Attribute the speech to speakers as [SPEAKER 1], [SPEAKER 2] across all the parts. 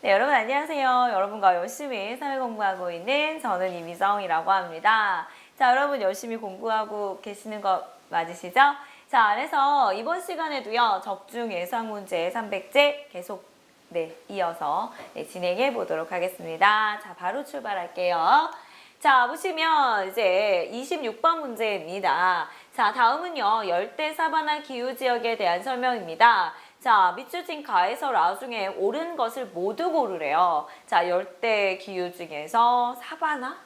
[SPEAKER 1] 네, 여러분 안녕하세요. 여러분과 열심히 사회 공부하고 있는 저는 이미정이라고 합니다. 자, 여러분 열심히 공부하고 계시는 거 맞으시죠? 자, 그래서 이번 시간에도요, 적중 예상 문제 300제 계속 이어서 진행해 보도록 하겠습니다. 자, 바로 출발할게요. 자, 보시면 이제 26번 문제입니다. 자, 다음은요, 열대 사바나 기후 지역에 대한 설명입니다. 자, 밑줄진 가에서 라 중에 옳은 것을 모두 고르래요. 자, 열대 기후 중에서 사바나?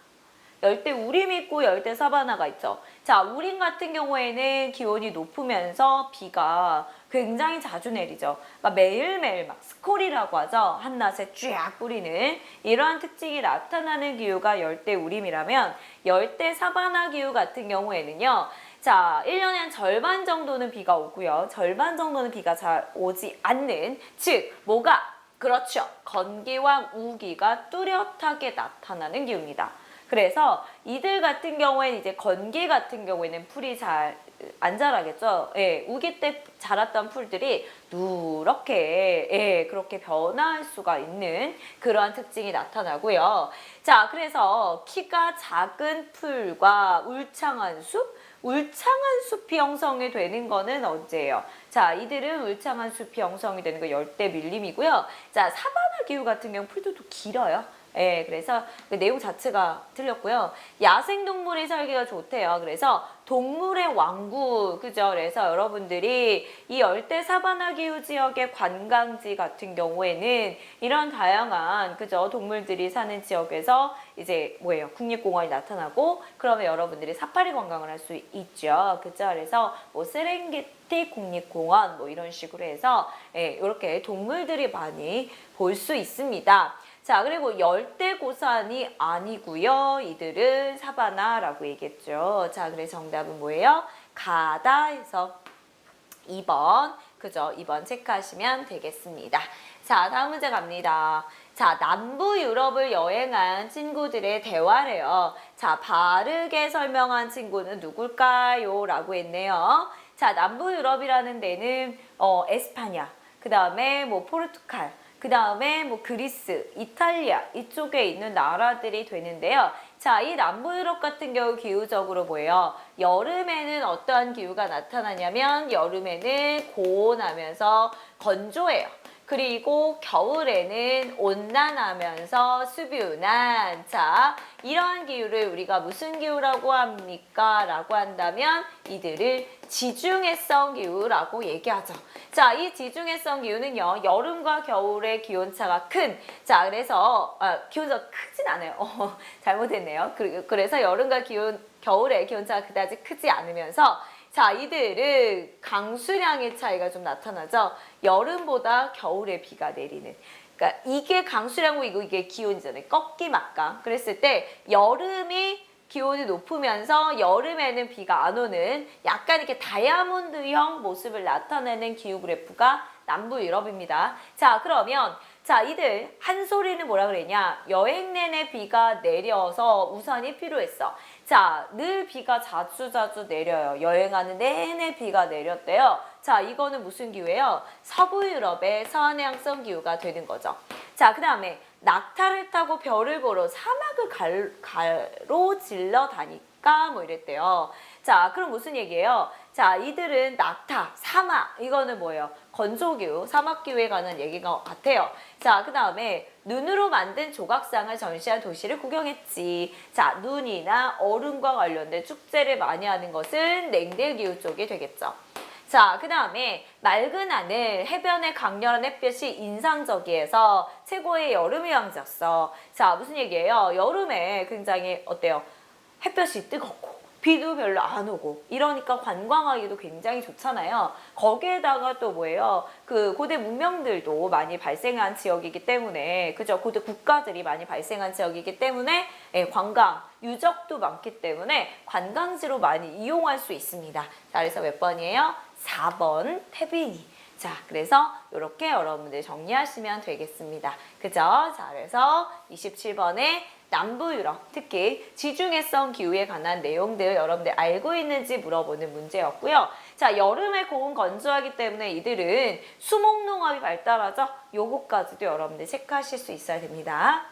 [SPEAKER 1] 열대 우림 있고 열대 사바나가 있죠. 자, 우림 같은 경우에는 기온이 높으면서 비가 굉장히 자주 내리죠. 그러니까 매일매일 막 스콜이라고 하죠. 한낮에 쫙 뿌리는 이러한 특징이 나타나는 기후가 열대 우림이라면 열대 사바나 기후 같은 경우에는요. 자, 1년에 한 절반 정도는 비가 오고요. 절반 정도는 비가 잘 오지 않는, 즉 뭐가? 그렇죠. 건기와 우기가 뚜렷하게 나타나는 기후입니다. 그래서 이들 같은 경우에는 이제 건기 같은 경우에는 풀이 잘 안 자라겠죠. 예, 우기 때 자랐던 풀들이 누렇게 그렇게 변화할 수가 있는 그러한 특징이 나타나고요. 자, 그래서 키가 작은 풀과 울창한 숲, 울창한 숲이 형성이 되는 거는 언제예요? 자, 이들은 울창한 숲이 형성이 되는 거 열대 밀림이고요. 자, 사바나 기후 같은 경우 풀들도 길어요. 예, 그래서 그 내용 자체가 틀렸고요. 야생동물이 살기가 좋대요. 그래서 동물의 왕국, 그죠? 그래서 여러분들이 이 열대 사바나 기후 지역의 관광지 같은 경우에는 이런 다양한, 그죠? 동물들이 사는 지역에서 이제 뭐예요? 국립공원이 나타나고 그러면 여러분들이 사파리 관광을 할 수 있죠. 그죠? 그래서 뭐 세렝게티 국립공원 뭐 이런 식으로 해서 이렇게 동물들이 많이 볼 수 있습니다. 자, 그리고 열대고산이 아니고요. 이들은 사바나라고 얘기했죠. 자, 그래서 정답은 뭐예요? 가다 해서 2번. 그죠? 2번 체크하시면 되겠습니다. 자, 다음 문제 갑니다. 자, 남부 유럽을 여행한 친구들의 대화래요. 자, 바르게 설명한 친구는 누굴까요? 라고 했네요. 자, 남부 유럽이라는 데는 에스파냐, 그 다음에 뭐 포르투갈, 그 다음에 뭐 그리스, 이탈리아 이쪽에 있는 나라들이 되는데요. 자, 이 남부 유럽 같은 경우 기후적으로 뭐예요? 여름에는 어떠한 기후가 나타나냐면 여름에는 고온하면서 건조해요. 그리고 겨울에는 온난하면서 수비운한. 자, 이러한 기후를 우리가 무슨 기후라고 합니까? 라고 한다면 이들을 지중해성 기후라고 얘기하죠. 자, 이 지중해성 기후는요, 여름과 겨울의 기온차가 큰, 자, 그래서, 기온차가 크진 않아요. 잘못했네요. 그래서 여름과 겨울의 기온차가 그다지 크지 않으면서, 자, 이들은 강수량의 차이가 좀 나타나죠. 여름보다 겨울에 비가 내리는. 그러니까 이게 강수량이고 이게 기온이잖아요. 꺾기 막강. 그랬을 때 여름이 기온이 높으면서 여름에는 비가 안 오는 약간 이렇게 다이아몬드형 모습을 나타내는 기후 그래프가 남부 유럽입니다. 자, 그러면 자, 이들 한 소리는 뭐라 그랬냐? 여행 내내 비가 내려서 우산이 필요했어. 자, 늘 비가 자주 내려요. 여행하는 내내 비가 내렸대요. 자, 이거는 무슨 기후예요? 서부 유럽의 서해양성 기후가 되는 거죠. 자, 그 다음에 낙타를 타고 별을 보러 사막을 가로질러 다니까 뭐 이랬대요. 자, 그럼 무슨 얘기예요? 자, 이들은 낙타, 사막, 이거는 뭐예요? 건조기후, 사막기후에 관한 얘기가 같아요. 자, 그 다음에 눈으로 만든 조각상을 전시한 도시를 구경했지. 자, 눈이나 얼음과 관련된 축제를 많이 하는 것은 냉대기후 쪽이 되겠죠. 자, 그 다음에 맑은 하늘, 해변의 강렬한 햇볕이 인상적이어서 최고의 여름의 왕이었어. 자, 무슨 얘기예요? 여름에 굉장히 어때요? 햇볕이 뜨겁고 비도 별로 안 오고 이러니까 관광하기도 굉장히 좋잖아요. 거기에다가 또 뭐예요? 그 고대 문명들도 많이 발생한 지역이기 때문에, 그죠? 고대 국가들이 많이 발생한 지역이기 때문에 관광 유적도 많기 때문에 관광지로 많이 이용할 수 있습니다. 자, 그래서 몇 번이에요? 4번 태빈이. 자, 그래서 이렇게 여러분들 정리하시면 되겠습니다. 그죠? 자, 그래서 27번에 남부 유럽, 특히 지중해성 기후에 관한 내용들 여러분들 알고 있는지 물어보는 문제였고요. 자, 여름에 고온 건조하기 때문에 이들은 수목농업이 발달하죠. 요거까지도 여러분들 체크하실 수 있어야 됩니다.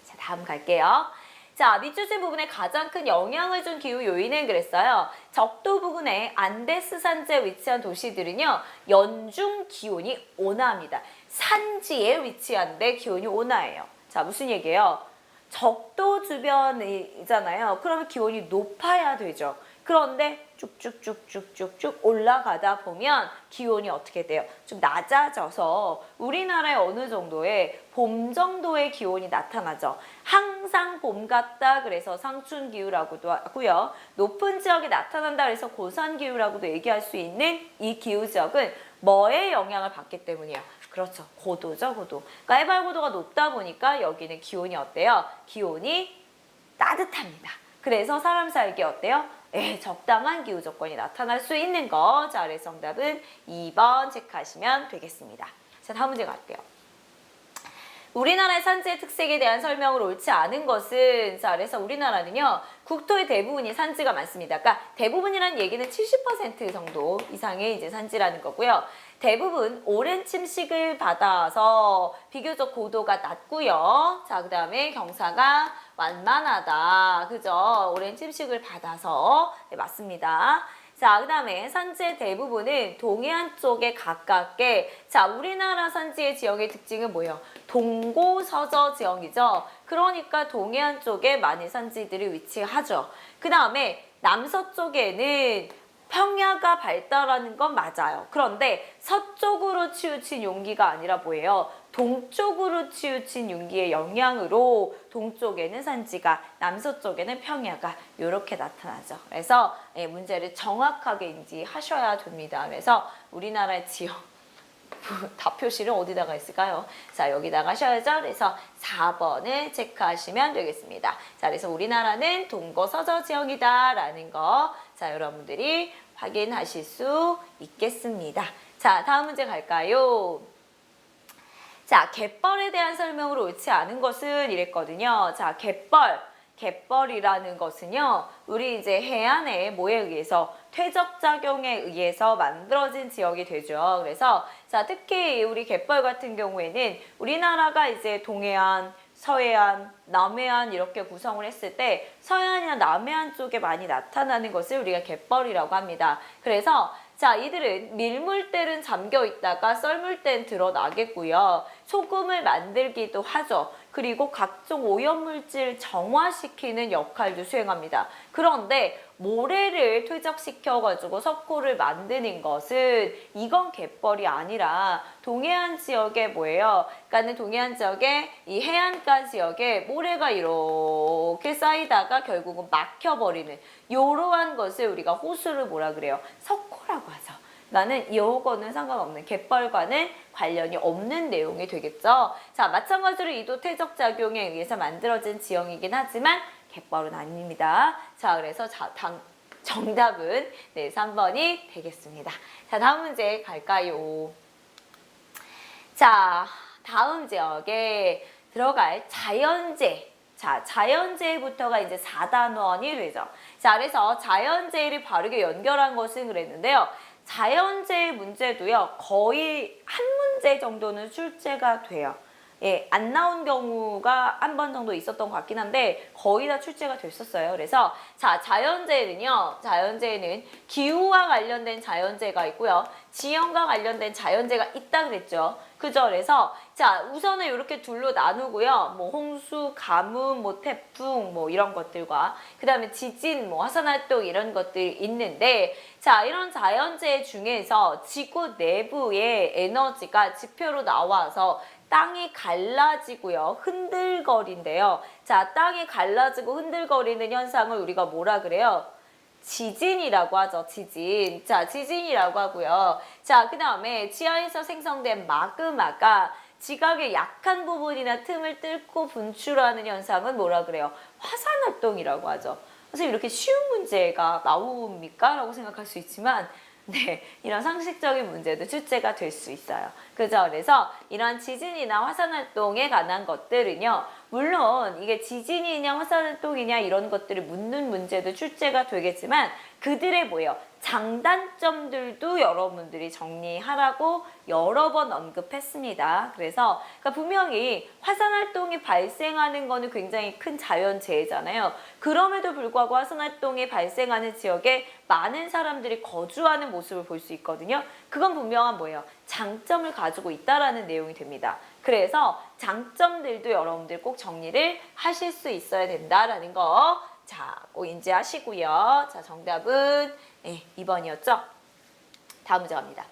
[SPEAKER 1] 자, 다음 갈게요. 자, 밑줄진 부분에 가장 큰 영향을 준 기후 요인은 그랬어요. 적도 부근에 안데스 산지에 위치한 도시들은요, 연중 기온이 온화합니다. 산지에 위치한데 기온이 온화해요. 자, 무슨 얘기예요? 적도 주변이잖아요. 그러면 기온이 높아야 되죠. 그런데 쭉쭉쭉쭉쭉쭉 올라가다 보면 기온이 어떻게 돼요? 좀 낮아져서 우리나라에 어느 정도의 봄 정도의 기온이 나타나죠. 항상 봄 같다 그래서 상춘기후라고도 하고요. 높은 지역에 나타난다 그래서 고산기후라고도 얘기할 수 있는 이 기후지역은 뭐의 영향을 받기 때문이에요? 그렇죠. 고도죠, 고도. 그러니까 해발 고도가 높다 보니까 여기는 기온이 어때요? 기온이 따뜻합니다. 그래서 사람 살기 어때요? 적당한 기후 조건이 나타날 수 있는 거. 자, 그래서 정답은 2번 체크하시면 되겠습니다. 자, 다음 문제 갈게요. 우리나라의 산지의 특색에 대한 설명을 옳지 않은 것은, 자, 그래서 우리나라는요, 국토의 대부분이 산지가 많습니다. 그러니까 대부분이라는 얘기는 70% 정도 이상의 이제 산지라는 거고요. 대부분 오랜 침식을 받아서 비교적 고도가 낮고요. 자, 그 다음에 경사가 완만하다. 그죠? 오랜 침식을 받아서. 네, 맞습니다. 자, 그 다음에 산지의 대부분은 동해안 쪽에 가깝게, 자, 우리나라 산지의 지역의 특징은 뭐예요? 동고서저 지형이죠. 그러니까 동해안 쪽에 많이 산지들이 위치하죠. 그 다음에 남서쪽에는 평야가 발달하는 건 맞아요. 그런데 서쪽으로 치우친 용기가 아니라 뭐예요? 동쪽으로 치우친 용기의 영향으로 동쪽에는 산지가, 남서쪽에는 평야가 이렇게 나타나죠. 그래서 문제를 정확하게 인지하셔야 됩니다. 그래서 우리나라의 지역 답 표시를 어디다가 했을까요? 자, 여기다가 하셔야죠. 그래서 4번을 체크하시면 되겠습니다. 자, 그래서 우리나라는 동고서저 지형이다 라는 거, 자, 여러분들이 확인하실 수 있겠습니다. 자, 다음 문제 갈까요? 자, 갯벌에 대한 설명으로 옳지 않은 것은 이랬거든요. 자, 갯벌이라는 것은요, 우리 이제 해안의 뭐에 의해서, 퇴적작용에 의해서 만들어진 지역이 되죠. 그래서, 자, 특히 우리 갯벌 같은 경우에는 우리나라가 이제 동해안, 서해안, 남해안 이렇게 구성을 했을 때 서해안이나 남해안 쪽에 많이 나타나는 것을 우리가 갯벌이라고 합니다. 그래서 자, 이들은 밀물때는 잠겨 있다가 썰물때는 드러나겠고요. 소금을 만들기도 하죠. 그리고 각종 오염물질 정화시키는 역할도 수행합니다. 그런데 모래를 퇴적시켜가지고 석고를 만드는 것은 이건 갯벌이 아니라 동해안 지역에 뭐예요? 그러니까는 동해안 지역에 이 해안가 지역에 모래가 이렇게 쌓이다가 결국은 막혀버리는 이러한 것을 우리가 호수를 뭐라 그래요? 석고라고 하죠. 나는 이거는 상관없는, 갯벌과는 관련이 없는 내용이 되겠죠. 자, 마찬가지로 이도 퇴적작용에 의해서 만들어진 지형이긴 하지만 갯벌은 아닙니다. 자, 그래서 정답은 네, 3번이 되겠습니다. 자, 다음 문제 갈까요? 자, 다음 지역에 들어갈 자연재해. 자, 자연재해부터가 이제 4단원이 되죠. 자, 그래서 자연재해를 바르게 연결한 것은 그랬는데요. 자연재해 문제도요, 거의 한 문제 정도는 출제가 돼요. 예, 안 나온 경우가 한 번 정도 있었던 것 같긴 한데 거의 다 출제가 됐었어요. 그래서 자, 자연재해는 기후와 관련된 자연재해가 있고요. 지형과 관련된 자연재해가 있다 그랬죠. 그죠? 그래서 자, 우선은 이렇게 둘로 나누고요. 뭐 홍수, 가뭄, 뭐 태풍, 뭐 이런 것들과 그 다음에 지진, 뭐 화산활동 이런 것들이 있는데 자, 이런 자연재해 중에서 지구 내부의 에너지가 지표로 나와서 땅이 갈라지고요. 흔들거린대요. 자, 땅이 갈라지고 흔들거리는 현상을 우리가 뭐라 그래요? 지진이라고 하죠. 지진. 자, 지진이라고 하고요. 자, 그 다음에 지하에서 생성된 마그마가 지각의 약한 부분이나 틈을 뚫고 분출하는 현상은 뭐라 그래요? 화산활동이라고 하죠. 선생님, 이렇게 쉬운 문제가 나옵니까? 라고 생각할 수 있지만 네, 이런 상식적인 문제도 출제가 될 수 있어요. 그죠? 그래서 이런 지진이나 화산활동에 관한 것들은요, 물론 이게 지진이냐 화산활동이냐 이런 것들을 묻는 문제도 출제가 되겠지만 그들의 뭐예요? 장단점들도 여러분들이 정리하라고 여러 번 언급했습니다. 그래서 그러니까 분명히 화산활동이 발생하는 거는 굉장히 큰 자연재해잖아요. 그럼에도 불구하고 화산활동이 발생하는 지역에 많은 사람들이 거주하는 모습을 볼 수 있거든요. 그건 분명한 뭐예요? 장점을 가지고 있다라는 내용이 됩니다. 그래서 장점들도 여러분들 꼭 정리를 하실 수 있어야 된다라는 거. 자, 꼭 인지하시고요. 자, 정답은 2번이었죠? 다음 문제 갑니다.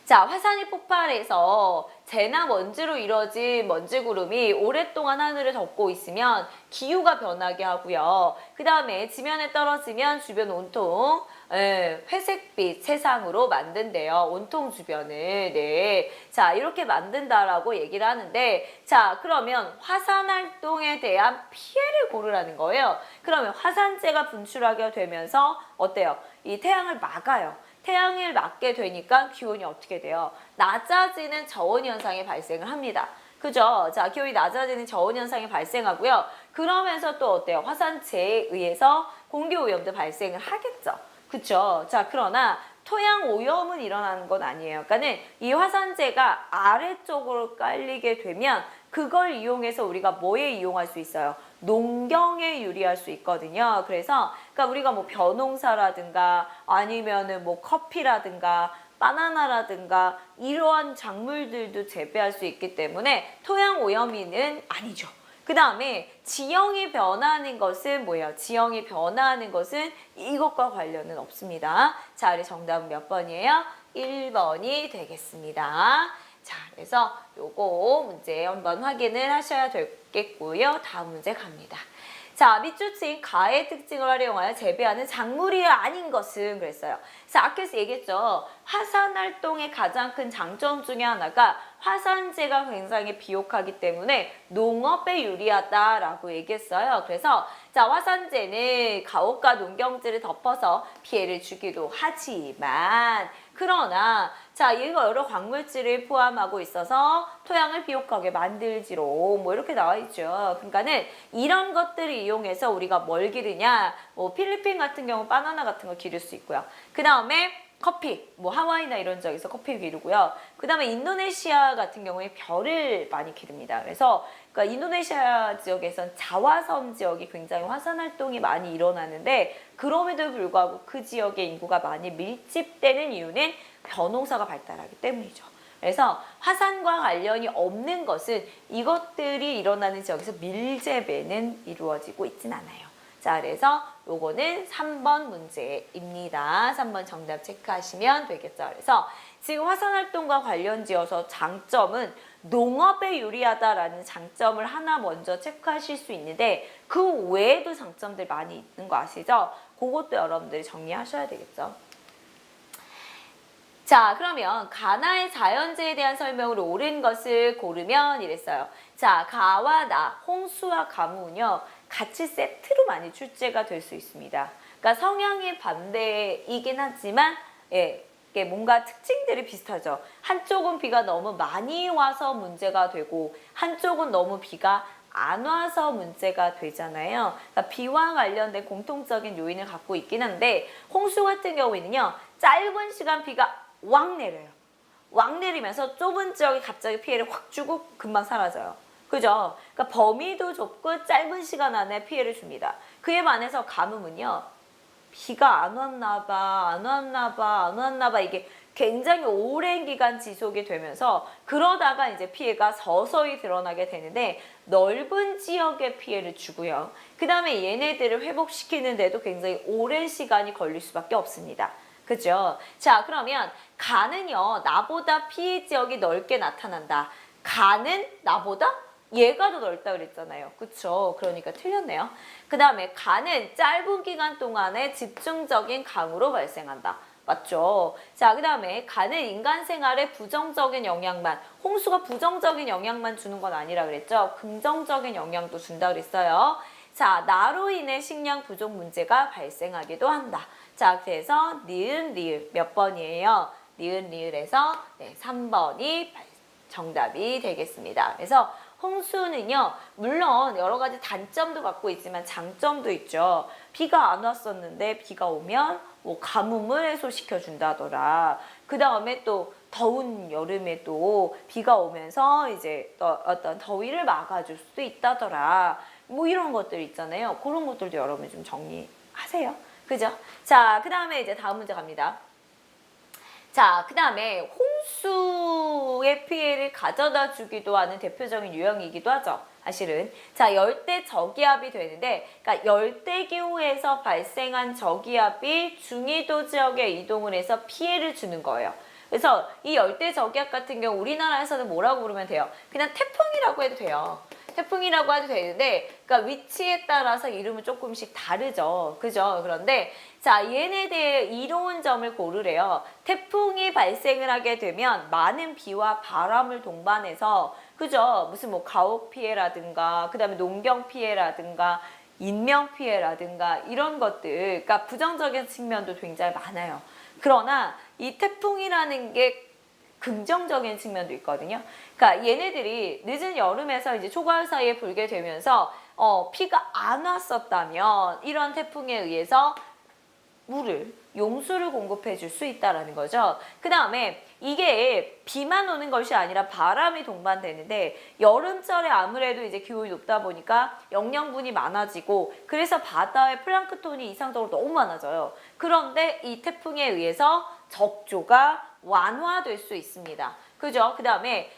[SPEAKER 1] 자, 화산이 폭발해서 재나 먼지로 이뤄진 먼지구름이 오랫동안 하늘을 덮고 있으면 기후가 변하게 하고요. 그 다음에 지면에 떨어지면 주변 온통 회색빛 세상으로 만든대요. 온통 주변을. 네. 자, 이렇게 만든다라고 얘기를 하는데, 자, 그러면 화산활동에 대한 피해를 고르라는 거예요. 그러면 화산재가 분출하게 되면서 어때요? 이 태양을 막아요. 태양을 맞게 되니까 기온이 어떻게 돼요? 낮아지는 저온현상이 발생을 합니다. 그죠? 자, 기온이 낮아지는 저온현상이 발생하고요. 그러면서 또 어때요? 화산재에 의해서 공기오염도 발생을 하겠죠. 그쵸? 자, 그러나 토양 오염은 일어나는 건 아니에요. 그러니까는 이 화산재가 아래쪽으로 깔리게 되면 그걸 이용해서 우리가 뭐에 이용할 수 있어요? 농경에 유리할 수 있거든요. 그래서 그러니까 우리가 뭐 벼농사라든가 아니면은 뭐 커피라든가 바나나라든가 이러한 작물들도 재배할 수 있기 때문에 토양 오염이는 아니죠. 그 다음에 지형이 변하는 것은 뭐예요? 지형이 변하는 것은 이것과 관련은 없습니다. 자, 우리 정답은 몇 번이에요? 1번이 되겠습니다. 자, 그래서 요거 문제 한번 확인을 하셔야 되겠고요. 다음 문제 갑니다. 자, 밑줄친 가의 특징을 활용하여 재배하는 작물이 아닌 것은 그랬어요. 자, 아까서 얘기했죠. 화산활동의 가장 큰 장점 중에 하나가 화산재가 굉장히 비옥하기 때문에 농업에 유리하다라고 얘기했어요. 그래서 자, 화산재는 가옥과 농경지를 덮어서 피해를 주기도 하지만 그러나 자, 이거 여러 광물질을 포함하고 있어서 토양을 비옥하게 만들지로 뭐 이렇게 나와 있죠. 그러니까는 이런 것들을 이용해서 우리가 뭘 기르냐? 뭐 필리핀 같은 경우 바나나 같은 거 기를 수 있고요. 그 다음에 커피, 뭐 하와이나 이런 지역에서 커피 기르고요. 그 다음에 인도네시아 같은 경우에 벼를 많이 기릅니다. 그래서 그러니까 인도네시아 지역에선 자화섬 지역이 굉장히 화산 활동이 많이 일어나는데 그럼에도 불구하고 그 지역의 인구가 많이 밀집되는 이유는 벼농사가 발달하기 때문이죠. 그래서 화산과 관련이 없는 것은 이것들이 일어나는 지역에서 밀재배는 이루어지고 있진 않아요. 자, 그래서 요거는 3번 문제입니다. 3번 정답 체크하시면 되겠죠. 그래서 지금 화산활동과 관련지어서 장점은 농업에 유리하다라는 장점을 하나 먼저 체크하실 수 있는데 그 외에도 장점들 많이 있는 거 아시죠? 그것도 여러분들이 정리하셔야 되겠죠. 자, 그러면 가나의 자연재해에 대한 설명으로 옳은 것을 고르면 이랬어요. 자, 가와 나, 홍수와 가뭄은요. 같이 세트로 많이 출제가 될 수 있습니다. 그러니까 성향이 반대이긴 하지만 이게 뭔가 특징들이 비슷하죠. 한쪽은 비가 너무 많이 와서 문제가 되고 한쪽은 너무 비가 안 와서 문제가 되잖아요. 그러니까 비와 관련된 공통적인 요인을 갖고 있긴 한데 홍수 같은 경우에는요. 짧은 시간 비가 왕 내려요. 왕 내리면서 좁은 지역에 갑자기 피해를 확 주고 금방 사라져요. 그죠? 그러니까 범위도 좁고 짧은 시간 안에 피해를 줍니다. 그에 반해서 가뭄은요. 비가 안 왔나 봐, 안 왔나 봐, 안 왔나 봐 이게 굉장히 오랜 기간 지속이 되면서 그러다가 이제 피해가 서서히 드러나게 되는데 넓은 지역에 피해를 주고요. 그 다음에 얘네들을 회복시키는데도 굉장히 오랜 시간이 걸릴 수밖에 없습니다. 그죠? 자, 그러면 가는요. 나보다 피해 지역이 넓게 나타난다. 가는 나보다 얘가 더 넓다 그랬잖아요. 그쵸? 그러니까 틀렸네요. 그 다음에 가는 짧은 기간 동안에 집중적인 강우로 발생한다. 맞죠? 자, 그 다음에 가는 인간 생활에 부정적인 영향만, 홍수가 부정적인 영향만 주는 건 아니라 그랬죠? 긍정적인 영향도 준다 그랬어요. 자, 나로 인해 식량 부족 문제가 발생하기도 한다. 자, 그래서 니은, 리을 몇 번이에요? 니은, 리을에서 3번이 정답이 되겠습니다. 그래서 홍수는요, 물론 여러 가지 단점도 갖고 있지만 장점도 있죠. 비가 안 왔었는데 비가 오면 뭐 가뭄을 해소시켜 준다더라. 그 다음에 또 더운 여름에도 비가 오면서 이제 어떤 더위를 막아줄 수도 있다더라. 뭐 이런 것들 있잖아요. 그런 것들도 여러분 좀 정리하세요. 그죠? 자, 그 다음에 이제 다음 문제 갑니다. 자, 그 다음에 홍수의 피해를 가져다 주기도 하는 대표적인 유형이기도 하죠. 사실은. 자, 열대 저기압이 되는데, 그러니까 열대기후에서 발생한 저기압이 중위도 지역에 이동을 해서 피해를 주는 거예요. 그래서 이 열대 저기압 같은 경우 우리나라에서는 뭐라고 부르면 돼요? 그냥 태풍이라고 해도 돼요. 태풍이라고 해도 되는데, 그러니까 위치에 따라서 이름은 조금씩 다르죠. 그죠? 그런데, 자, 얘네에 대해 이로운 점을 고르래요. 태풍이 발생을 하게 되면 많은 비와 바람을 동반해서, 그죠? 무슨 뭐 가옥 피해라든가, 그 다음에 농경 피해라든가, 인명 피해라든가, 이런 것들, 그러니까 부정적인 측면도 굉장히 많아요. 그러나 이 태풍이라는 게 긍정적인 측면도 있거든요. 그러니까 얘네들이 늦은 여름에서 이제 초가을 사이에 불게 되면서 비가 안 왔었다면 이런 태풍에 의해서 용수를 공급해 줄 수 있다라는 거죠. 그 다음에 이게 비만 오는 것이 아니라 바람이 동반되는데 여름철에 아무래도 이제 기온이 높다 보니까 영양분이 많아지고 그래서 바다의 플랑크톤이 이상적으로 너무 많아져요. 그런데 이 태풍에 의해서 적조가 완화될 수 있습니다. 그죠? 그 다음에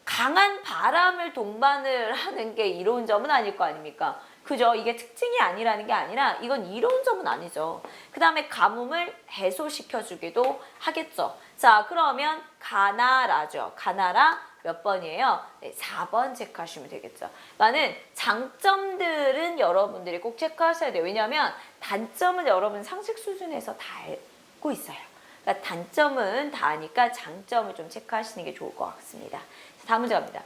[SPEAKER 1] 강한 바람을 동반을 하는 게 이로운 점은 아닐 거 아닙니까? 그죠? 이게 특징이 아니라는 게 아니라 이건 이로운 점은 아니죠. 그 다음에 가뭄을 해소시켜주기도 하겠죠. 자, 그러면 가나라죠. 가나라 몇 번이에요? 네, 4번 체크하시면 되겠죠. 많은 장점들은 여러분들이 꼭 체크하셔야 돼요. 왜냐하면 단점은 여러분 상식 수준에서 다 알고 있어요. 그러니까 단점은 다 아니까 장점을 좀 체크하시는 게 좋을 것 같습니다. 자, 다음 문제 갑니다.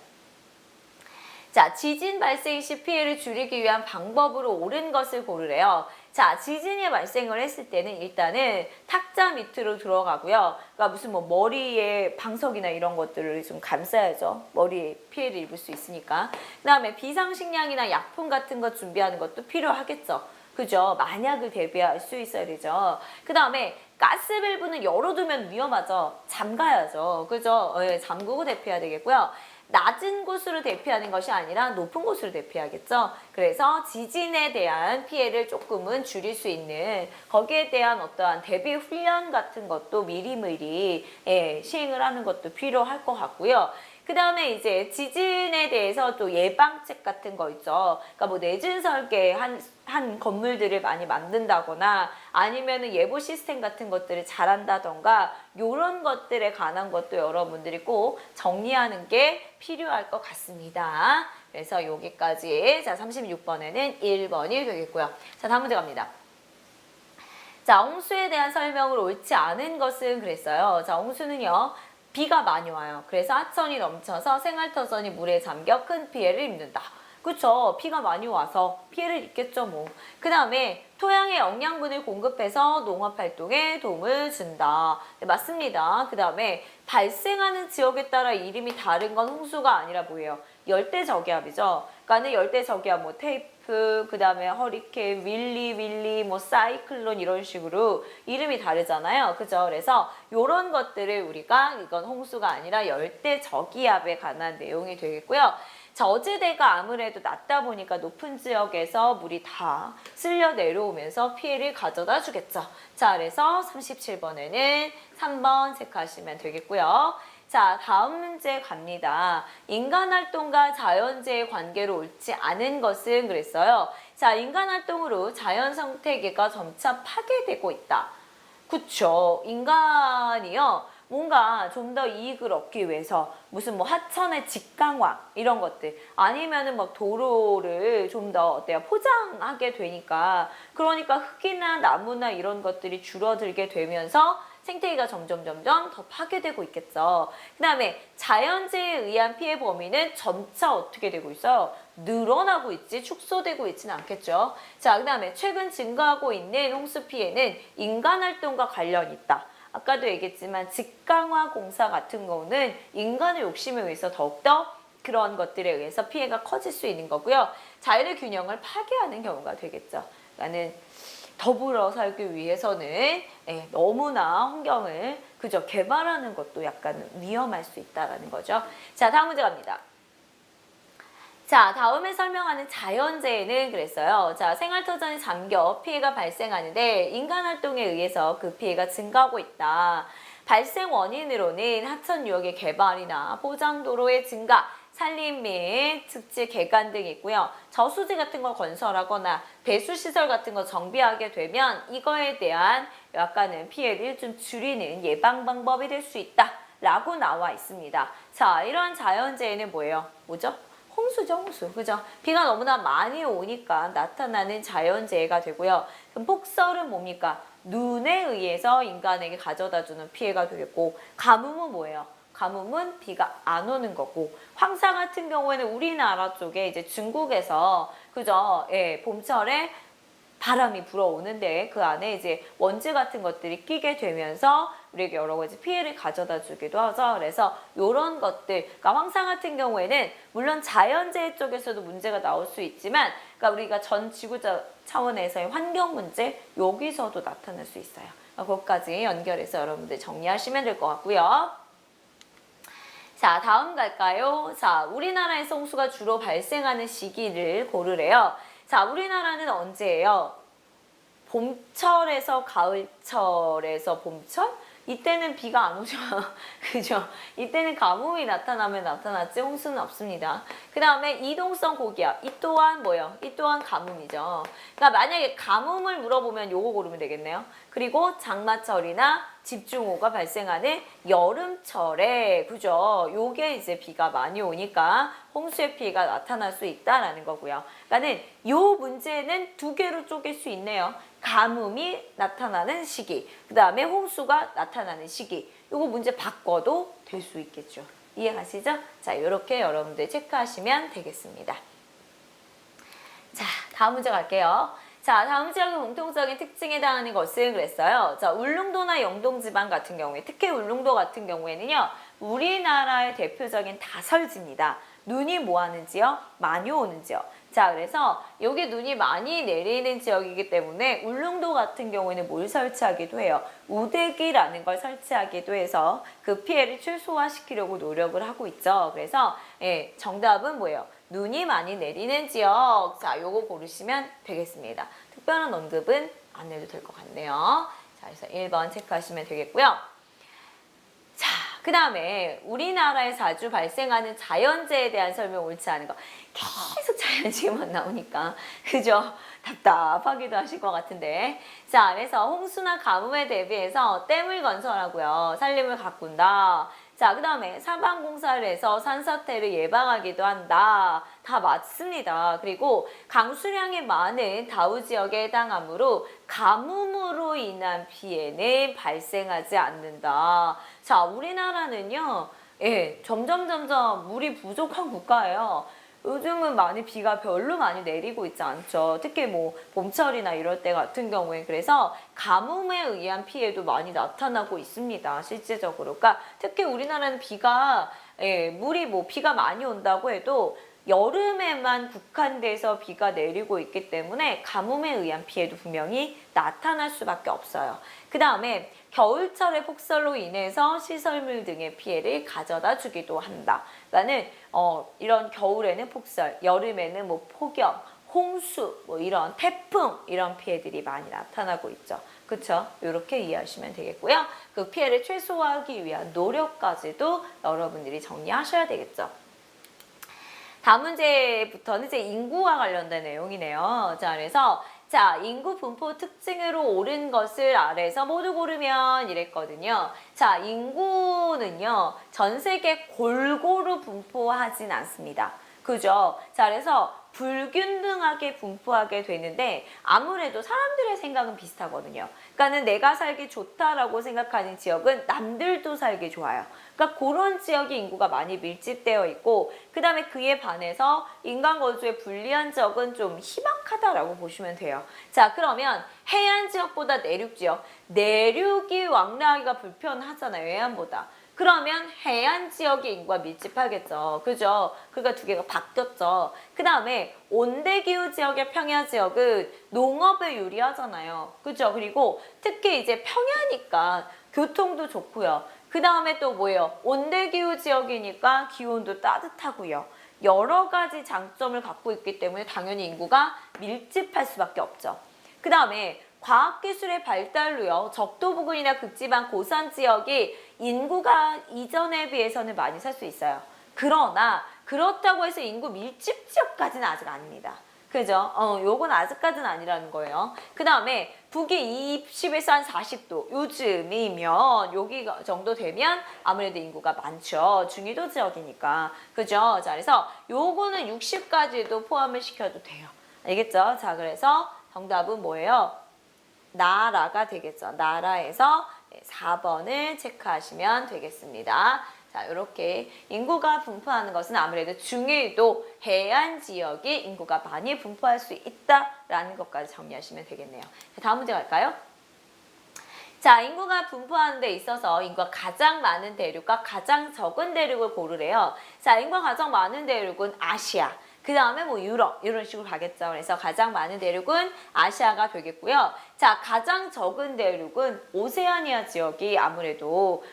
[SPEAKER 1] 자, 지진 발생 시 피해를 줄이기 위한 방법으로 옳은 것을 고르래요. 자, 지진이 발생을 했을 때는 일단은 탁자 밑으로 들어가고요. 그러니까 무슨 뭐 머리에 방석이나 이런 것들을 좀 감싸야죠. 머리에 피해를 입을 수 있으니까. 그 다음에 비상식량이나 약품 같은 것 준비하는 것도 필요하겠죠. 그죠? 만약을 대비할 수 있어야 되죠. 그 다음에 가스밸브는 열어두면 위험하죠. 잠가야죠. 그죠? 네, 잠그고 대피해야 되겠고요. 낮은 곳으로 대피하는 것이 아니라 높은 곳으로 대피하겠죠. 그래서 지진에 대한 피해를 조금은 줄일 수 있는 거기에 대한 어떠한 대비 훈련 같은 것도 미리미리 시행을 하는 것도 필요할 것 같고요. 그 다음에 이제 지진에 대해서 또 예방책 같은 거 있죠. 그러니까 뭐 내진 설계 한 건물들을 많이 만든다거나 아니면은 예보 시스템 같은 것들을 잘한다던가 요런 것들에 관한 것도 여러분들이 꼭 정리하는 게 필요할 것 같습니다. 그래서 여기까지 자 36번에는 1번이 되겠고요. 자 다음 문제 갑니다. 자 홍수에 대한 설명을 옳지 않은 것은 그랬어요. 자 홍수는요. 비가 많이 와요. 그래서 하천이 넘쳐서 생활터전이 물에 잠겨 큰 피해를 입는다. 그쵸? 비가 많이 와서 피해를 입겠죠 뭐. 그 다음에 토양에 영양분을 공급해서 농업활동에 도움을 준다. 네, 맞습니다. 그 다음에 발생하는 지역에 따라 이름이 다른 건 홍수가 아니라 뭐예요? 열대저기압이죠. 그러니까 열대저기압 뭐 테이프, 그 다음에 허리케인, 윌리, 뭐 사이클론 이런 식으로 이름이 다르잖아요. 그죠? 그래서 이런 것들을 우리가 이건 홍수가 아니라 열대저기압에 관한 내용이 되겠고요. 저지대가 아무래도 낮다 보니까 높은 지역에서 물이 다 쓸려 내려오면서 피해를 가져다 주겠죠. 자, 그래서 37번에는 3번 체크하시면 되겠고요. 자, 다음 문제 갑니다. 인간활동과 자연재해의 관계로 옳지 않은 것은 그랬어요. 자, 인간활동으로 자연 생태계가 점차 파괴되고 있다. 그쵸. 인간이요. 뭔가 좀 더 이익을 얻기 위해서 무슨 뭐 하천의 직강화 이런 것들 아니면은 막 도로를 좀 더 어때요 포장하게 되니까 그러니까 흙이나 나무나 이런 것들이 줄어들게 되면서 생태계가 점점 더 파괴되고 있겠죠. 그 다음에 자연재해에 의한 피해 범위는 점차 어떻게 되고 있어요? 늘어나고 있지 축소되고 있지는 않겠죠. 자, 그 다음에 최근 증가하고 있는 홍수 피해는 인간활동과 관련이 있다. 아까도 얘기했지만 직강화 공사 같은 경우는 인간의 욕심에 의해서 더욱더 그런 것들에 의해서 피해가 커질 수 있는 거고요. 자연의 균형을 파괴하는 경우가 되겠죠. 그러니까는 더불어 살기 위해서는 너무나 환경을 그저 개발하는 것도 약간 위험할 수 있다는 거죠. 자, 다음 문제 갑니다. 자, 다음에 설명하는 자연재해는 그랬어요. 자, 생활터전이 잠겨 피해가 발생하는데 인간 활동에 의해서 그 피해가 증가하고 있다. 발생 원인으로는 하천 유역의 개발이나 포장도로의 증가, 산림 및 습지 개간 등이 있고요. 저수지 같은 걸 건설하거나 배수시설 같은 거 정비하게 되면 이거에 대한 약간은 피해를 좀 줄이는 예방 방법이 될 수 있다라고 나와 있습니다. 자, 이러한 자연재해는 뭐예요? 뭐죠? 홍수죠, 홍수. 그죠? 비가 너무나 많이 오니까 나타나는 자연재해가 되고요. 그럼 폭설은 뭡니까? 눈에 의해서 인간에게 가져다주는 피해가 되겠고, 가뭄은 뭐예요? 가뭄은 비가 안 오는 거고, 황사 같은 경우에는 우리나라 쪽에 이제 중국에서 그죠? 봄철에 바람이 불어오는데 그 안에 이제 먼지 같은 것들이 끼게 되면서 우리에게 여러 가지 피해를 가져다 주기도 하죠. 그래서 이런 것들, 그러니까 황사 같은 경우에는 물론 자연재해 쪽에서도 문제가 나올 수 있지만, 그러니까 우리가 전 지구적 차원에서의 환경 문제 여기서도 나타날 수 있어요. 그것까지 연결해서 여러분들 정리하시면 될 것 같고요. 자, 다음 갈까요? 자, 우리나라에서 홍수가 주로 발생하는 시기를 고르래요. 자, 우리나라는 언제예요? 봄철에서 가을철에서 봄철? 이때는 비가 안 오죠. 그죠? 이때는 가뭄이 나타나면 나타났지 홍수는 없습니다. 그 다음에 이동성 고기압. 이 또한 뭐예요? 이 또한 가뭄이죠. 그러니까 만약에 가뭄을 물어보면 요거 고르면 되겠네요. 그리고 장마철이나 집중호우가 발생하는 여름철에 그죠? 요게 이제 비가 많이 오니까 홍수의 피해가 나타날 수 있다라는 거고요. 그러니까는 요 문제는 두 개로 쪼갤 수 있네요. 가뭄이 나타나는 시기, 그 다음에 홍수가 나타나는 시기. 요거 문제 바꿔도 될 수 있겠죠. 이해가시죠? 자, 이렇게 여러분들 체크하시면 되겠습니다. 자, 다음 문제 갈게요. 자, 다음 지역의 공통적인 특징에 해당하는 것은 그랬어요. 자, 울릉도나 영동지방 같은 경우에, 특히 울릉도 같은 경우에는요, 우리나라의 대표적인 다설지입니다. 눈이 뭐 하는지요? 많이 오는지요. 자, 그래서 여기 눈이 많이 내리는 지역이기 때문에 울릉도 같은 경우에는 뭘 설치하기도 해요? 우대기라는 걸 설치하기도 해서 그 피해를 최소화시키려고 노력을 하고 있죠. 그래서 정답은 뭐예요? 눈이 많이 내리는 지역. 자, 요거 고르시면 되겠습니다. 특별한 언급은 안 해도 될 것 같네요. 자, 그래서 1번 체크하시면 되겠고요. 자, 그 다음에 우리나라에 자주 발생하는 자연재해에 대한 설명 옳지 않은 거. 계속 자연재해만 나오니까 그죠? 답답하기도 하실 것 같은데. 자, 그래서 홍수나 가뭄에 대비해서 댐을 건설하고요. 산림을 가꾼다. 자, 그 다음에 사방공사를 해서 산사태를 예방하기도 한다. 다 맞습니다. 그리고 강수량이 많은 다우 지역에 해당하므로 가뭄으로 인한 피해는 발생하지 않는다. 자, 우리나라는요, 점점 물이 부족한 국가예요. 요즘은 많이 비가 별로 많이 내리고 있지 않죠. 특히 뭐 봄철이나 이럴 때 같은 경우에 그래서 가뭄에 의한 피해도 많이 나타나고 있습니다. 실제적으로. 그러니까 특히 우리나라는 비가 물이 뭐 비가 많이 온다고 해도 여름에만 국한돼서 비가 내리고 있기 때문에 가뭄에 의한 피해도 분명히 나타날 수밖에 없어요. 그 다음에 겨울철의 폭설로 인해서 시설물 등의 피해를 가져다 주기도 한다. 그러니까는 이런 겨울에는 폭설, 여름에는 뭐 폭염, 홍수, 뭐 이런 태풍 이런 피해들이 많이 나타나고 있죠. 그렇죠? 이렇게 이해하시면 되겠고요. 그 피해를 최소화하기 위한 노력까지도 여러분들이 정리하셔야 되겠죠. 다음 문제부터는 이제 인구와 관련된 내용이네요. 자, 그래서 인구 분포 특징으로 옳은 것을 아래서 모두 고르면 이랬거든요. 자, 인구는요, 전 세계 골고루 분포하진 않습니다. 그죠? 자, 그래서 불균등하게 분포하게 되는데 아무래도 사람들의 생각은 비슷하거든요. 그러니까는 내가 살기 좋다라고 생각하는 지역은 남들도 살기 좋아요. 그러니까 그런 지역이 인구가 많이 밀집되어 있고 그 다음에 그에 반해서 인간 거주에 불리한 지역은 좀 희박하다라고 보시면 돼요. 자, 그러면 해안 지역보다 내륙 지역, 내륙이 왕래하기가 불편하잖아요. 해안보다. 그러면 해안 지역의 인구가 밀집하겠죠. 그죠? 그러니까 두 개가 바뀌었죠. 그 다음에 온대기후 지역의 평야 지역은 농업에 유리하잖아요. 그죠? 그리고 특히 이제 평야니까 교통도 좋고요. 그 다음에 또 뭐예요? 온대기후 지역이니까 기온도 따뜻하고요. 여러 가지 장점을 갖고 있기 때문에 당연히 인구가 밀집할 수밖에 없죠. 그 다음에 과학기술의 발달로요. 적도 부근이나 극지방 고산 지역이 인구가 이전에 비해서는 많이 살 수 있어요. 그러나 그렇다고 해서 인구 밀집 지역까지는 아직 아닙니다. 그죠? 요건 아직까지는 아니라는 거예요. 그 다음에 북위 20에서 한 40도 요즘이면 여기 정도 되면 아무래도 인구가 많죠. 중위도 지역이니까. 그죠? 자, 그래서 요거는 60까지도 포함을 시켜도 돼요. 알겠죠? 자, 그래서 정답은 뭐예요? 나라가 되겠죠. 나라에서 4번을 체크하시면 되겠습니다. 자, 이렇게 인구가 분포하는 것은 아무래도 중위도 해안 지역이 인구가 많이 분포할 수 있다라는 것까지 정리하시면 되겠네요. 자, 다음 문제 갈까요? 자, 인구가 분포하는 데 있어서 인구가 가장 많은 대륙과 가장 적은 대륙을 고르래요. 자, 인구가 가장 많은 대륙은 아시아. 그 다음에 뭐 유럽 이런 식으로 가겠죠. 그래서 가장 많은 대륙은 아시아가 되겠고요. 자, 가장 적은 대륙은 오세아니아 지역이 아무래도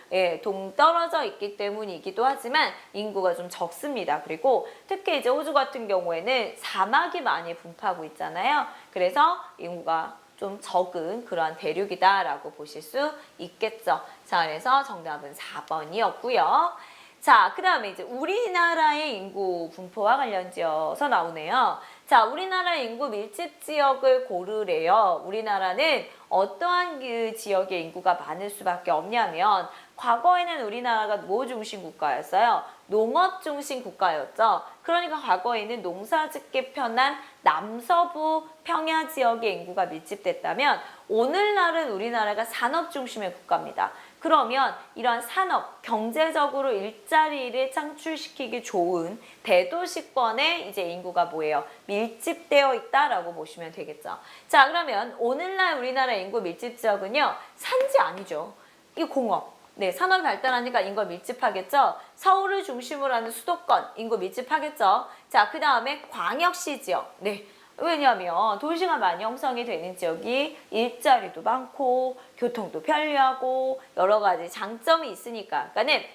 [SPEAKER 1] 동떨어져 있기 때문이기도 하지만 인구가 좀 적습니다. 그리고 특히 이제 호주 같은 경우에는 사막이 많이 분포하고 있잖아요. 그래서 인구가 좀 적은 그러한 대륙이다라고 보실 수 있겠죠. 자, 그래서 정답은 4번이었고요. 자, 그 다음에 이제 우리나라의 인구 분포와 관련지어서 나오네요. 자, 우리나라의 인구 밀집 지역을 고르래요. 우리나라는 어떠한 그 지역의 인구가 많을 수밖에 없냐면 과거에는 우리나라가 뭐 중심 국가였어요? 농업 중심 국가였죠. 그러니까 과거에는 농사 짓기 편한 남서부 평야 지역의 인구가 밀집됐다면 오늘날은 우리나라가 산업 중심의 국가입니다. 그러면 이러한 산업, 경제적으로 일자리를 창출시키기 좋은 대도시권에 이제 인구가 뭐예요? 밀집되어 있다라고 보시면 되겠죠. 자, 그러면 오늘날 우리나라 인구 밀집 지역은요, 산지 아니죠. 이 공업. 네, 산업이 발달하니까 인구가 밀집하겠죠. 서울을 중심으로 하는 수도권 인구 밀집하겠죠. 자, 그 다음에 광역시 지역. 네. 왜냐하면 도시가 많이 형성이 되는 지역이 일자리도 많고 교통도 편리하고 여러 가지 장점이 있으니까. 그러니까는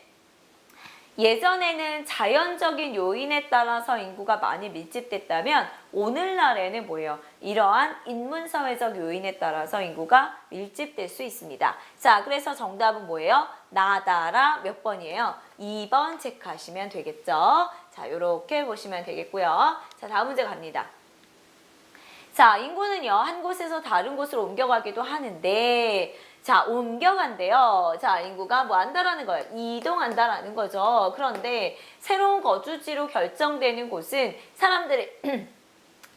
[SPEAKER 1] 예전에는 자연적인 요인에 따라서 인구가 많이 밀집됐다면 오늘날에는 뭐예요? 이러한 인문사회적 요인에 따라서 인구가 밀집될 수 있습니다. 자, 그래서 정답은 뭐예요? 나다라 몇 번이에요? 2번 체크하시면 되겠죠? 자, 이렇게 보시면 되겠고요. 자, 다음 문제 갑니다. 자, 인구는요, 한 곳에서 다른 곳으로 옮겨가기도 하는데, 자, 옮겨간대요. 자, 인구가 뭐 한다라는 거예요. 이동한다라는 거죠. 그런데 새로운 거주지로 결정되는 곳은 사람들을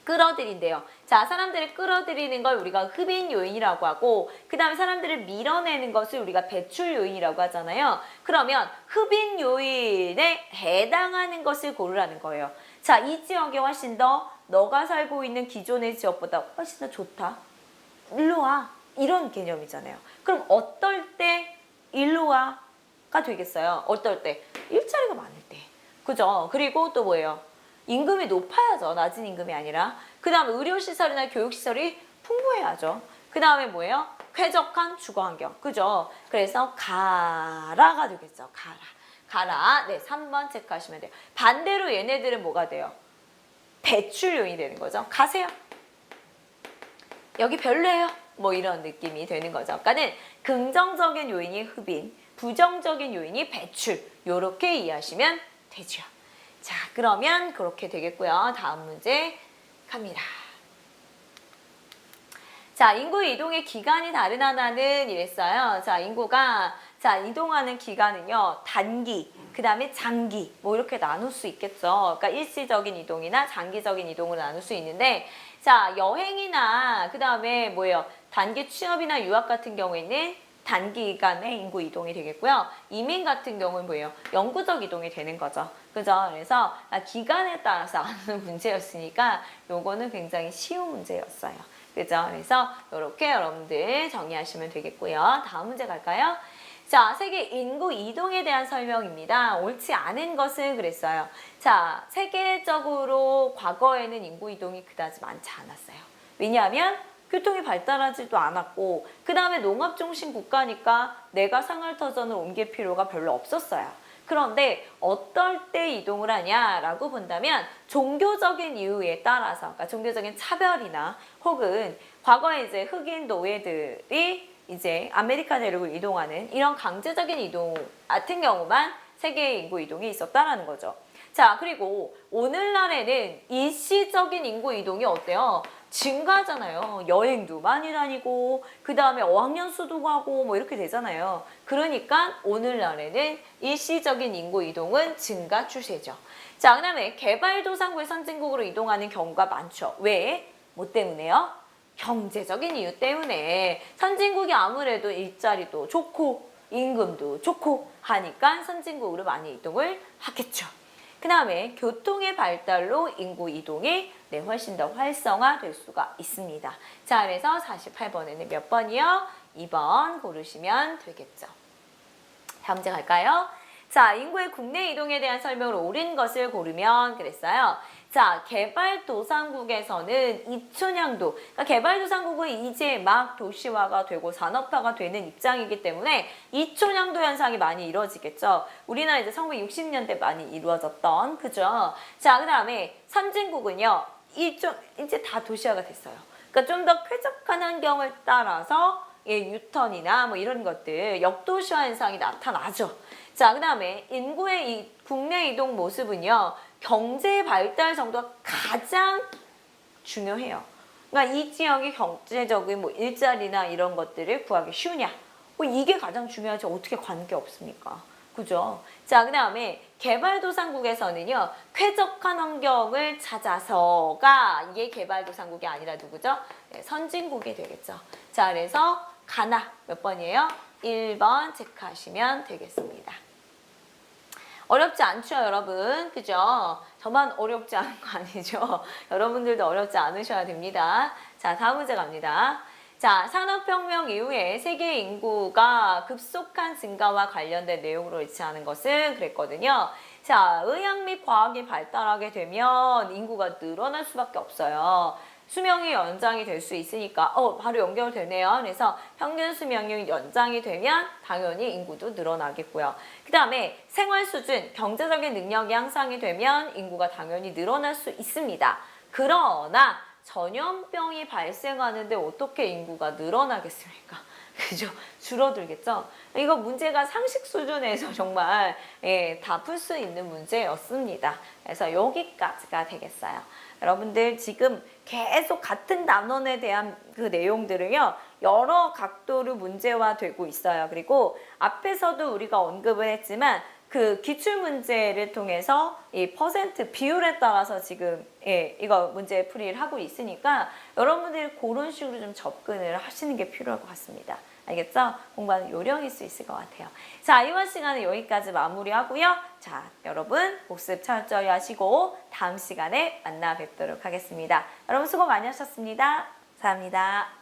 [SPEAKER 1] 끌어들인대요. 자, 사람들을 끌어들이는 걸 우리가 흡인 요인이라고 하고, 그 다음에 사람들을 밀어내는 것을 우리가 배출 요인이라고 하잖아요. 그러면 흡인 요인에 해당하는 것을 고르라는 거예요. 자, 이 지역이 훨씬 더 너가 살고 있는 기존의 지역보다 훨씬 더 좋다. 일로 와. 이런 개념이잖아요. 그럼 어떨 때 일로 와가 되겠어요? 어떨 때? 일자리가 많을 때. 그죠? 그리고 또 뭐예요? 임금이 높아야죠. 낮은 임금이 아니라. 그 다음에 의료시설이나 교육시설이 풍부해야죠. 그 다음에 뭐예요? 쾌적한 주거환경. 그죠? 그래서 가라가 되겠죠. 가라. 가라. 네, 3번 체크하시면 돼요. 반대로 얘네들은 뭐가 돼요? 배출 요인이 되는 거죠. 가세요. 여기 별로예요. 뭐 이런 느낌이 되는 거죠. 그러니까는 긍정적인 요인이 흡인, 부정적인 요인이 배출. 요렇게 이해하시면 되죠. 자, 그러면 그렇게 되겠고요. 다음 문제 갑니다. 자, 인구 이동의 기간이 다른 하나는 이랬어요. 자, 인구가 이동하는 기간은요. 단기, 그 다음에 장기 뭐 이렇게 나눌 수 있겠죠. 그러니까 일시적인 이동이나 장기적인 이동으로 나눌 수 있는데 자, 여행이나 그 다음에 뭐예요? 단기 취업이나 유학 같은 경우에는 단기간의 인구 이동이 되겠고요. 이민 같은 경우는 뭐예요? 영구적 이동이 되는 거죠. 그죠? 그래서 기간에 따라서 하는 문제였으니까 요거는 굉장히 쉬운 문제였어요. 그죠? 그래서 이렇게 여러분들 정리하시면 되겠고요. 다음 문제 갈까요? 자, 세계 인구 이동에 대한 설명입니다. 옳지 않은 것은 그랬어요. 자, 세계적으로 과거에는 인구 이동이 그다지 많지 않았어요. 왜냐하면 교통이 발달하지도 않았고 그 다음에 농업 중심 국가니까 내가 상할터전을 옮길 필요가 별로 없었어요. 그런데 어떨 때 이동을 하냐라고 본다면 종교적인 이유에 따라서, 그러니까 종교적인 차별이나 혹은 과거에 이제 흑인 노예들이 이제 아메리카 대륙을 이동하는 이런 강제적인 이동 같은 경우만 세계 인구 이동이 있었다라는 거죠. 자, 그리고 오늘날에는 일시적인 인구 이동이 어때요? 증가하잖아요. 여행도 많이 다니고 그 다음에 어학연수도 가고 뭐 이렇게 되잖아요. 그러니까 오늘날에는 일시적인 인구 이동은 증가 추세죠. 자, 그 다음에 개발도상국의 선진국으로 이동하는 경우가 많죠. 왜? 뭐 때문에요? 경제적인 이유 때문에. 선진국이 아무래도 일자리도 좋고 임금도 좋고 하니까 선진국으로 많이 이동을 하겠죠. 그 다음에 교통의 발달로 인구 이동이 훨씬 더 활성화될 수가 있습니다. 자, 그래서 48번에는 몇 번이요? 2번 고르시면 되겠죠. 다음 문제 갈까요? 자, 인구의 국내 이동에 대한 설명을 옳은 것을 고르면 그랬어요. 자, 개발도상국에서는 2000년도, 그러니까 개발도상국은 이제 막 도시화가 되고 산업화가 되는 입장이기 때문에 2000년도 현상이 많이 이루어지겠죠. 우리나라 이제 1960년대 많이 이루어졌던, 그죠? 자, 그 다음에 선진국은요, 이제 다 도시화가 됐어요. 그러니까 좀 더 쾌적한 환경을 따라서 유턴이나 뭐 이런 것들, 역도시화 현상이 나타나죠. 자, 그 다음에 인구의 이 국내 이동 모습은요, 경제 발달 정도가 가장 중요해요. 그러니까 이 지역의 경제적인 뭐 일자리나 이런 것들을 구하기 쉬우냐? 뭐 이게 가장 중요하지 어떻게 관계 없습니까? 그죠? 자, 그 다음에 개발도상국에서는요, 쾌적한 환경을 찾아서가 이게 개발도상국이 아니라 누구죠? 네, 선진국이 되겠죠. 자, 그래서 가나 몇 번이에요? 1번 체크하시면 되겠습니다. 어렵지 않죠, 여러분? 그죠? 저만 어렵지 않은 거 아니죠? 여러분들도 어렵지 않으셔야 됩니다. 자, 다음 문제 갑니다. 자, 산업혁명 이후에 세계 인구가 급속한 증가와 관련된 내용으로 일치하는 것은 그랬거든요. 자, 의학 및 과학이 발달하게 되면 인구가 늘어날 수밖에 없어요. 수명이 연장이 될 수 있으니까 바로 연결되네요. 그래서 평균 수명이 연장이 되면 당연히 인구도 늘어나겠고요. 그 다음에 생활 수준, 경제적인 능력이 향상이 되면 인구가 당연히 늘어날 수 있습니다. 그러나 전염병이 발생하는데 어떻게 인구가 늘어나겠습니까? 그죠? 줄어들겠죠? 이거 문제가 상식 수준에서 정말 다 풀 수 있는 문제였습니다. 그래서 여기까지가 되겠어요. 여러분들 지금 계속 같은 단원에 대한 그 내용들을요, 여러 각도로 문제화되고 있어요. 그리고 앞에서도 우리가 언급을 했지만 그 기출문제를 통해서 이 퍼센트 비율에 따라서 지금 이거 문제 풀이를 하고 있으니까 여러분들이 그런 식으로 좀 접근을 하시는 게 필요할 것 같습니다. 알겠죠? 공부하는 요령일 수 있을 것 같아요. 자, 이번 시간은 여기까지 마무리하고요. 자, 여러분 복습 철저히 하시고 다음 시간에 만나 뵙도록 하겠습니다. 여러분 수고 많이 하셨습니다. 감사합니다.